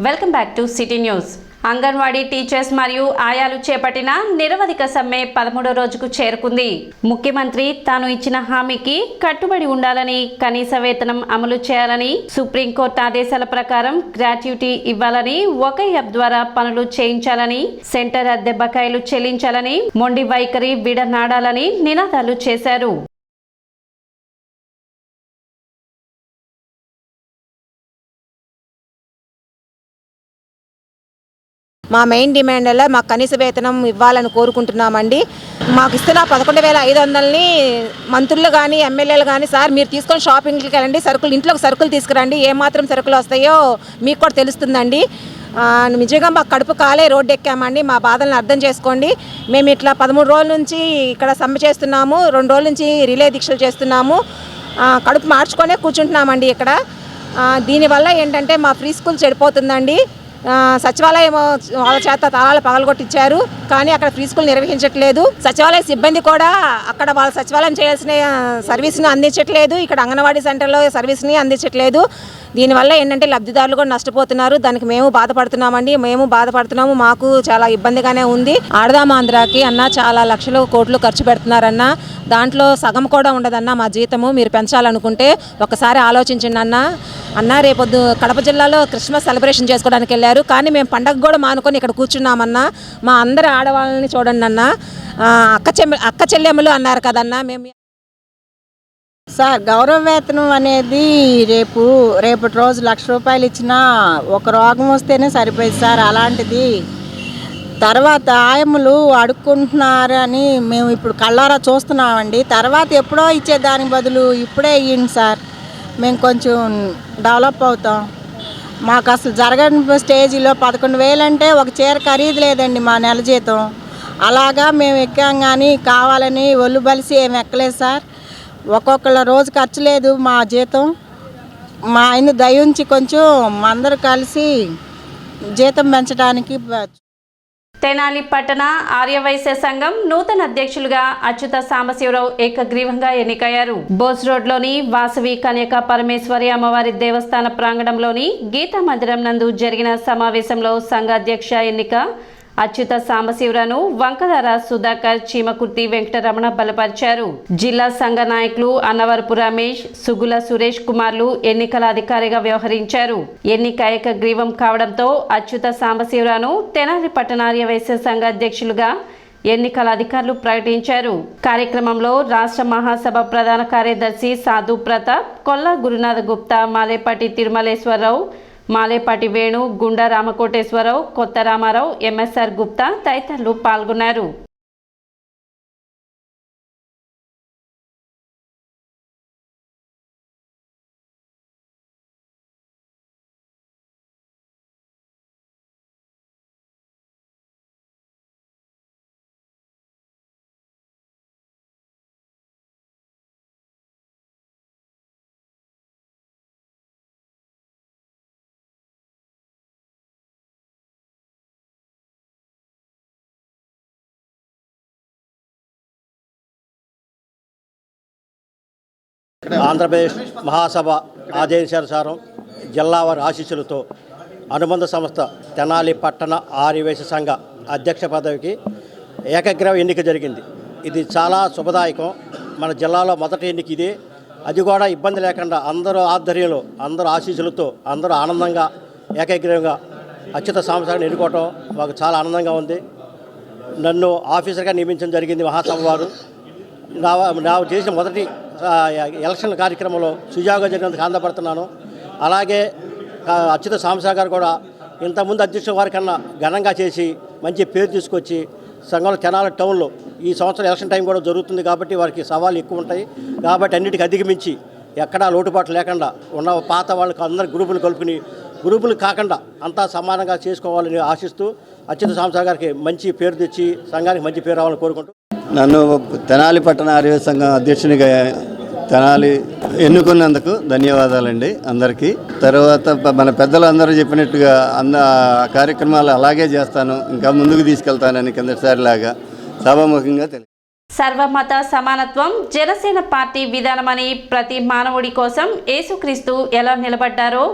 Welcome back to city news. Anganwadi teachers మరియు ఆయాలు చేపట్టిన నిరవధిక సమ్మె 13వ రోజుకు చేరుకుంది. ముఖ్యమంత్రి తాను ఇచ్చిన హామీకి కట్టుబడి ఉండాలని, కనీస వేతనం అమలు చేయాలని, సుప్రీంకోర్టు ఆదేశాల ప్రకారం గ్రాట్యుటీ ఇవ్వాలని, ఒక యాప్ ద్వారా పనులు చేయించాలని, సెంటర్ అద్దె బకాయిలు చెల్లించాలని, మొండి వైఖరి విడనాడాలని నినాదాలు చేశారు. మా మెయిన్ డిమాండ్ వల్ల మాకు కనీస వేతనం ఇవ్వాలని కోరుకుంటున్నామండి. మాకు ఇస్తున్న 11,500ని మంత్రులు కానీ ఎమ్మెల్యేలు కానీ, సార్ మీరు తీసుకొని షాపింగ్కి వెళ్ళండి, ఇంట్లోకి సరుకులు తీసుకురండి, ఏమాత్రం సరుకులు వస్తాయో మీకు కూడా తెలుస్తుందండి. నిజంగా మాకు కడుపు కాలే రోడ్డు ఎక్కామండి. మా బాధలను అర్థం చేసుకోండి. మేము ఇట్లా 13 రోజుల నుంచి ఇక్కడ సమ్మె చేస్తున్నాము, 2 రోజుల నుంచి రిలే దీక్షలు చేస్తున్నాము. కడుపు మార్చుకొనే కూర్చుంటున్నామండి ఇక్కడ. దీనివల్ల ఏంటంటే మా ఫ్రీ స్కూల్ చెడిపోతుందండి. సచివాలయం వాళ్ళ చేత తాళాలు పగలగొట్టించారు, కానీ అక్కడ ఫ్రీ స్కూల్ నిర్వహించట్లేదు. సచివాలయ సిబ్బంది కూడా అక్కడ వాళ్ళ సచివాలయం చేయాల్సిన సర్వీస్ని అందించట్లేదు, ఇక్కడ అంగన్వాడీ సెంటర్లో సర్వీస్ని అందించట్లేదు. దీనివల్ల ఏంటంటే లబ్ధిదారులు కూడా నష్టపోతున్నారు. దానికి మేము బాధపడుతున్నాము. మాకు చాలా ఇబ్బందిగానే ఉంది. ఆడదాం ఆంధ్రాకి అన్న చాలా లక్షలు కోట్లు ఖర్చు పెడుతున్నారన్న, దాంట్లో సగం కూడా ఉండదన్న మా జీతము. మీరు పెంచాలనుకుంటే ఒకసారి ఆలోచించండి అన్న. రేపొద్దు కడప జిల్లాలో క్రిస్మస్ సెలబ్రేషన్ చేసుకోవడానికి వెళ్ళారు, కానీ మేము పండగ కూడా మానుకొని ఇక్కడ కూర్చున్నామన్నా. మా అందరి ఆడవాళ్ళని చూడండి అన్న. అక్క చెల్లెమ్మలు అన్నారు కదన్నా. మేము సార్ గౌరవ వేతనం అనేది రేపటి రోజు ₹1,00,000 ఇచ్చినా ఒక రోగం వస్తేనే సరిపోయింది సార్. అలాంటిది తర్వాత ఆయమ్మలు అడుక్కుంటున్నారు అని మేము ఇప్పుడు కళ్ళారా చూస్తున్నామండి. తర్వాత ఎప్పుడో ఇచ్చేదానికి బదులు ఇప్పుడే ఇవ్వండి సార్, మేము కొంచెం డెవలప్ అవుతాం. మాకు అసలు జరగని స్టేజీలో 11,000 అంటే ఒక చీర ఖరీదు లేదండి మా నెల జీతం. అలాగా మేము ఎక్కాం, కానీ కావాలని ఒళ్ళు బలిసి ఏమి ఎక్కలేదు సార్. ఒక్కొక్కళ్ళ రోజు ఖర్చు లేదు మా జీతం. మా ఆయన దయ ఉంచి కొంచెం అందరూ కలిసి జీతం పెంచడానికి. తెనాలి పట్టణ ఆర్యవైశ్య సంఘం నూతన అధ్యక్షులుగా అచ్యుత సాంబశివరావు ఏకగ్రీవంగా ఎన్నికయ్యారు. బోస్ రోడ్లోని వాసవి కన్యకా పరమేశ్వరి అమ్మవారి దేవస్థాన ప్రాంగణంలోని గీతా మందిరం నందు జరిగిన సమావేశంలో సంఘ అధ్యక్ష ఎన్నిక అచ్యుత సాంబశివరావును వంకదార సుధాకర్, చీమకుర్తి వెంకటరమణ బలపరిచారు. జిల్లా సంఘ నాయకులు అన్నవరపు రమేష్, సుగుల సురేష్ కుమార్లు ఎన్నికల అధికారిగా వ్యవహరించారు. ఎన్నిక ఏకగ్రీవం కావడంతో అచ్యుత సాంబశివరావును తెనాలి పట్టణ ఆర్యవైశ్య సంఘ అధ్యక్షులుగా ఎన్నికల అధికారులు ప్రకటించారు. కార్యక్రమంలో రాష్ట్ర మహాసభ ప్రధాన కార్యదర్శి సాధు ప్రతాప్, కొల్లా గురునాథ గుప్తా, మాలేపాటి తిరుమలేశ్వరరావు, మాలేపాటి వేణు, గుండా రామకోటేశ్వరరావు, కొత్త రామారావు, ఎంఎస్ఆర్ గుప్తా తదితరులు పాల్గొన్నారు. ఆంధ్రప్రదేశ్ మహాసభ ఆదేశానుసారం జిల్లా వారి ఆశీస్సులతో అనుబంధ సంస్థ తెనాలి పట్టణ ఆర్యవైశ్య సంఘ అధ్యక్ష పదవికి ఏకగ్రీవ ఎన్నిక జరిగింది. ఇది చాలా శుభదాయకం. మన జిల్లాలో మొదటి ఎన్నిక ఇదే. అది కూడా ఇబ్బంది లేకుండా అందరూ ఆధ్వర్యంలో, అందరూ ఆశీస్సులతో, అందరూ ఆనందంగా ఏకగ్రీవంగా అచ్యుత సాంబశివరావుని ఎన్నుకోవటం మాకు చాలా ఆనందంగా ఉంది. నన్ను ఆఫీసర్గా నియమించడం జరిగింది మహాసభ వారు. నా చేసిన మొదటి ఎలక్షన్ కార్యక్రమంలో సుజావుగా జరిగినందుకు ఆనందపడుతున్నాను. అలాగే అచ్యుత సాంబశివరావు గారు కూడా ఇంతకుముందు అధ్యక్షుల వారి కన్నా ఘనంగా చేసి మంచి పేరు తీసుకొచ్చి సంఘంలో తెనాలి టౌన్లో ఈ సంవత్సరం ఎలక్షన్ టైం కూడా జరుగుతుంది కాబట్టి వారికి సవాళ్ళు ఎక్కువ ఉంటాయి. కాబట్టి అన్నిటికీ అధిగమించి ఎక్కడా లోటుపాట్లు లేకుండా ఉన్న పాత వాళ్ళకి అందరి గ్రూపులు కలుపుకుని, గ్రూపులు కాకుండా అంతా సమానంగా చేసుకోవాలని ఆశిస్తూ అచ్యుత సాంబశివరావు గారికి మంచి పేరు తెచ్చి సంఘానికి మంచి పేరు రావాలని కోరుకుంటూ నన్ను తెనాలి పట్టణ ఆర్యవైశ్య సంఘం అధ్యక్షునిగా తెనాలి ఎన్నుకున్నందుకు ధన్యవాదాలండి అందరికీ. తర్వాత మన పెద్దలు అందరూ చెప్పినట్టుగా కార్యక్రమాలు అలాగే చేస్తాను, ఇంకా ముందుకు తీసుకెళ్తానని కిందసారిలాగా సభాముఖంగా తెలియదు. సర్వమత సమానత్వం జనసేన పార్టీ విధానమని, ప్రతి మానవుడి కోసం యేసుక్రీస్తు ఎలా నిలబడ్డారో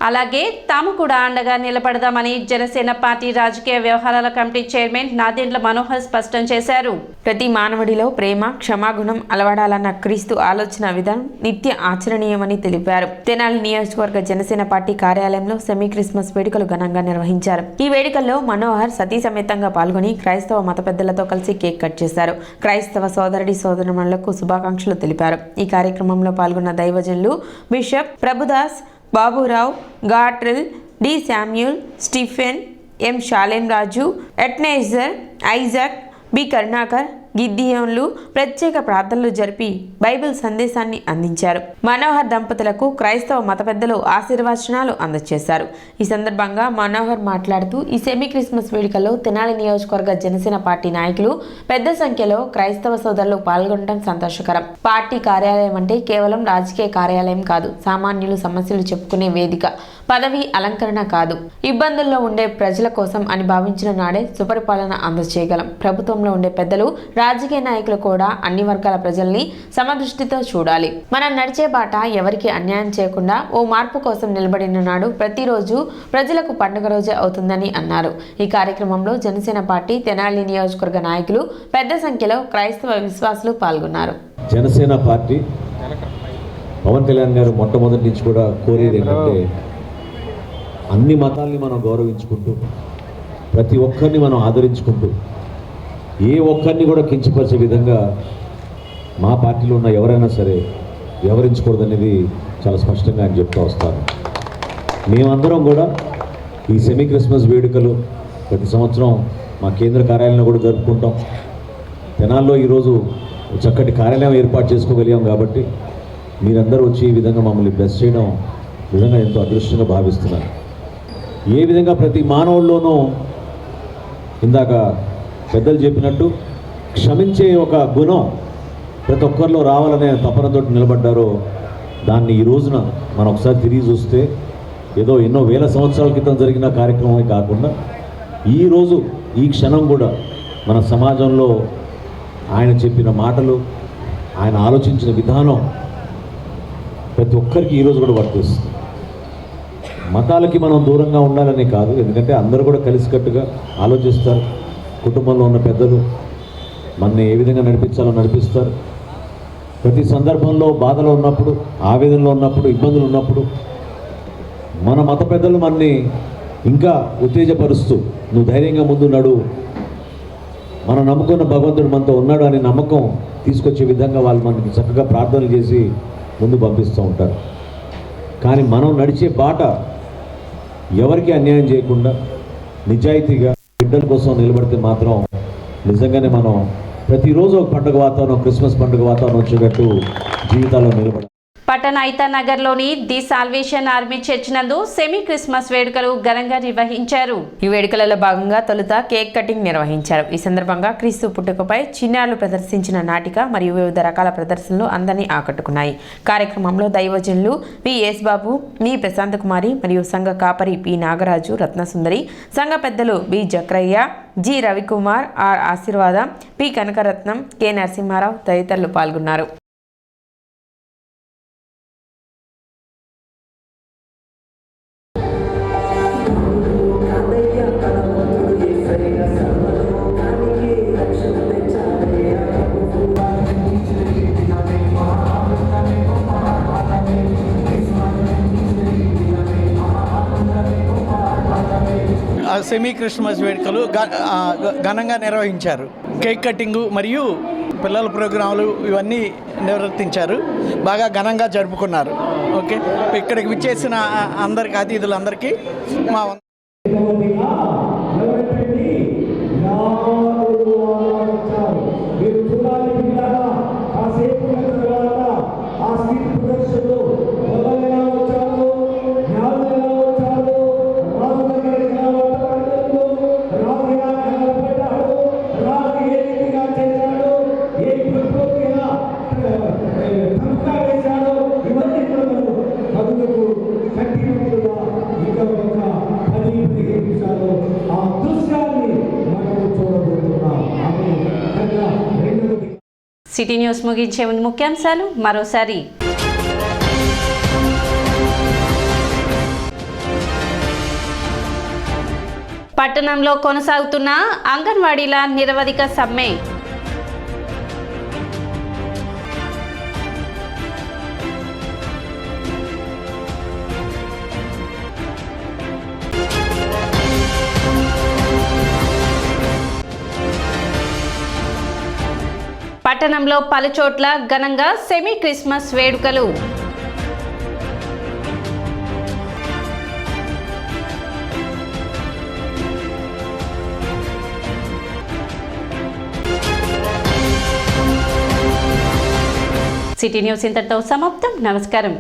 అలాగే తాము కూడా అండగా నిలబడదామని జనసేన పార్టీ రాజకీయ వ్యవహారాల కమిటీ చైర్మన్ నాదెండ్ల మనోహర్ స్పష్టం చేశారు. ప్రతి మానవుడిలో ప్రేమ, క్షమాగుణం అలవడాలన్న క్రీస్తు ఆలోచన విధానం నిత్య ఆచరణీయమని తెలిపారు. తెనాలి నియోజకవర్గ జనసేన పార్టీ కార్యాలయంలో సెమీ క్రిస్మస్ వేడుకలు ఘనంగా నిర్వహించారు. ఈ వేడుకల్లో మనోహర్ సతీ సమేతంగా పాల్గొని క్రైస్తవ మత పెద్దలతో కలిసి కేక్ కట్ చేశారు. క్రైస్తవ సోదరుడి సోదరుమణులకు శుభాకాంక్షలు తెలిపారు. ఈ కార్యక్రమంలో పాల్గొన్న దైవజనులు బిషప్ ప్రభుదాస్, బాబురావు, గాట్రిల్, D Samuel, Stephen, M Shalem Raju, ఎట్నేజర్, ఐజాక్, బి కరుణాకర్, గిద్దియోన్లు ప్రత్యేక ప్రార్థనలు జరిపి బైబిల్ సందేశాన్ని అందించారు. మనోహర్ దంపతులకు క్రైస్తవ మత పెద్దలు ఆశీర్వచనాలు అందజేశారు. ఈ సందర్భంగా మనోహర్ మాట్లాడుతూ ఈ సెమీ క్రిస్మస్ వేడుకల్లో తెనాలి నియోజకవర్గ జనసేన పార్టీ నాయకులు పెద్ద సంఖ్యలో క్రైస్తవ సోదరులు పాల్గొనడం సంతోషకరం. పార్టీ కార్యాలయం అంటే కేవలం రాజకీయ కార్యాలయం కాదు, సామాన్యులు సమస్యలు చెప్పుకునే వేదిక, పదవి అలంకరణ కాదు, ఇబ్బందుల్లో ఉండే ప్రజల కోసం అని భావించిన నాడే సుపరిపాలన అందజేయగలం. ప్రభుత్వంలో ఉండే పెద్దలు, రాజకీయ నాయకులు కూడా అన్ని వర్గాల ప్రజల్ని సమదృష్టితో చూడాలి. మనం నడిచే బాట ఎవరికి అన్యాయం చేయకుండా ఓ మార్పు కోసం నిలబడిన నాడు ప్రతిరోజు ప్రజలకు పండుగ రోజే అవుతుందని అన్నారు. ఈ కార్యక్రమంలో జనసేన పార్టీ తెనాలి నియోజకవర్గ నాయకులు పెద్ద సంఖ్యలో క్రైస్తవ విశ్వాసులు పాల్గొన్నారు. జనసేన పార్టీ పవన్ కళ్యాణ్ గారు మొట్టమొదటి నుంచి కూడా కోరేది ఏంటంటే అన్ని మతాల్ని మనం గౌరవించుకుంటూ ప్రతి ఒక్కరిని మనం ఆదరించుకుంటూ ఏ ఒక్కరిని కూడా కించపరిచే విధంగా మా పార్టీలో ఉన్న ఎవరైనా సరే వ్యవహరించకూడదనేది చాలా స్పష్టంగా ఆయన చెప్తూ వస్తాను. మేమందరం కూడా ఈ సెమీ క్రిస్మస్ వేడుకలు ప్రతి సంవత్సరం మా కేంద్ర కార్యాలయంలో కూడా జరుపుకుంటాం. తెనాల్లో ఈరోజు చక్కటి కార్యాలయం ఏర్పాటు చేసుకోగలిగాం కాబట్టి మీరందరూ వచ్చి ఈ విధంగా మమ్మల్ని బ్లెస్ చేయడం నిజంగా ఎంతో అదృష్టంగా భావిస్తున్నాను. ఏ విధంగా ప్రతి మానవుల్లోనూ ఇందాక పెద్దలు చెప్పినట్టు క్షమించే ఒక గుణం ప్రతి ఒక్కరిలో రావాలనే తపనతో నిలబడ్డారో దాన్ని ఈ రోజున మనం ఒకసారి తిరిగి చూస్తే ఏదో ఎన్నో వేల సంవత్సరాల క్రితం జరిగిన కార్యక్రమమే కాకుండా ఈరోజు ఈ క్షణం కూడా మన సమాజంలో ఆయన చెప్పిన మాటలు, ఆయన ఆలోచించిన విధానం ప్రతి ఒక్కరికి ఈరోజు కూడా వర్తిస్తుంది. మతాలకి మనం దూరంగా ఉండాలనే కాదు, ఎందుకంటే అందరూ కూడా కలిసికట్టుగా ఆలోచిస్తారు. కుటుంబంలో ఉన్న పెద్దలు మనని ఏ విధంగా నడిపించాలో నడిపిస్తారు. ప్రతి సందర్భంలో బాధలో ఉన్నప్పుడు, ఆవేదనలో ఉన్నప్పుడు, ఇబ్బందులు ఉన్నప్పుడు మన మత పెద్దలు మనని ఇంకా ఉత్తేజపరుస్తూ నువ్వు ధైర్యంగా ముందు నడు, మనం నమ్ముకున్న భగవంతుడు మనతో ఉన్నాడు అనే నమ్మకం తీసుకొచ్చే విధంగా వాళ్ళు మనకి చక్కగా ప్రార్థనలు చేసి ముందు పంపిస్తూ ఉంటారు. కానీ మనం నడిచే బాట ఎవరికి అన్యాయం చేయకుండా నిజాయితీగా బిడ్డల కోసం నిలబడితే మాత్రం నిజంగానే మనం ప్రతిరోజు ఒక పండుగ వాతావరణం, క్రిస్మస్ పండుగ వాతావరణం వచ్చేటట్టు జీవితాల్లో నిలబడాలి. పట్టణ ఐతానగర్లోని ది సాల్వేషన్ ఆర్మీ చర్చ్ నందు సెమీ క్రిస్మస్ వేడుకలు ఘనంగా నిర్వహించారు. ఈ వేడుకలలో భాగంగా తొలుత కేక్ కటింగ్ నిర్వహించారు. ఈ సందర్భంగా క్రీస్తు పుట్టుకపై చిన్నారులు ప్రదర్శించిన నాటిక మరియు వివిధ రకాల ప్రదర్శనలు అందరినీ ఆకట్టుకున్నాయి. కార్యక్రమంలో దైవజనులు వి యేసుబాబు, వి ప్రశాంత్ కుమారి మరియు సంఘ కాపరి పి నాగరాజు, రత్నసుందరి, సంఘ పెద్దలు B Jakrayya, G Ravikumar, R Ashirvada, P Kanakaratnam, K Narasimharao తదితరులు పాల్గొన్నారు. సెమీ క్రిస్మస్ వేడుకలు ఘనంగా నిర్వహించారు. కేక్ కటింగు మరియు పిల్లల ప్రోగ్రాంలు ఇవన్నీ నిర్వర్తించారు. బాగా ఘనంగా జరుపుకున్నారు. ఓకే, ఇక్కడికి విచ్చేసిన అందరికి, అతిథులందరికీ మా సిటీ న్యూస్ ముగించే ముందు ముఖ్యాంశాలు మరోసారి. పట్టణంలో కొనసాగుతున్న అంగన్వాడీల నిరవధిక సమ్మె. పట్టణంలో పలుచోట్ల ఘనంగా సెమీ క్రిస్మస్ వేడుకలు. సిటీ న్యూస్ ఇంతటితో సమాప్తం. నమస్కారం.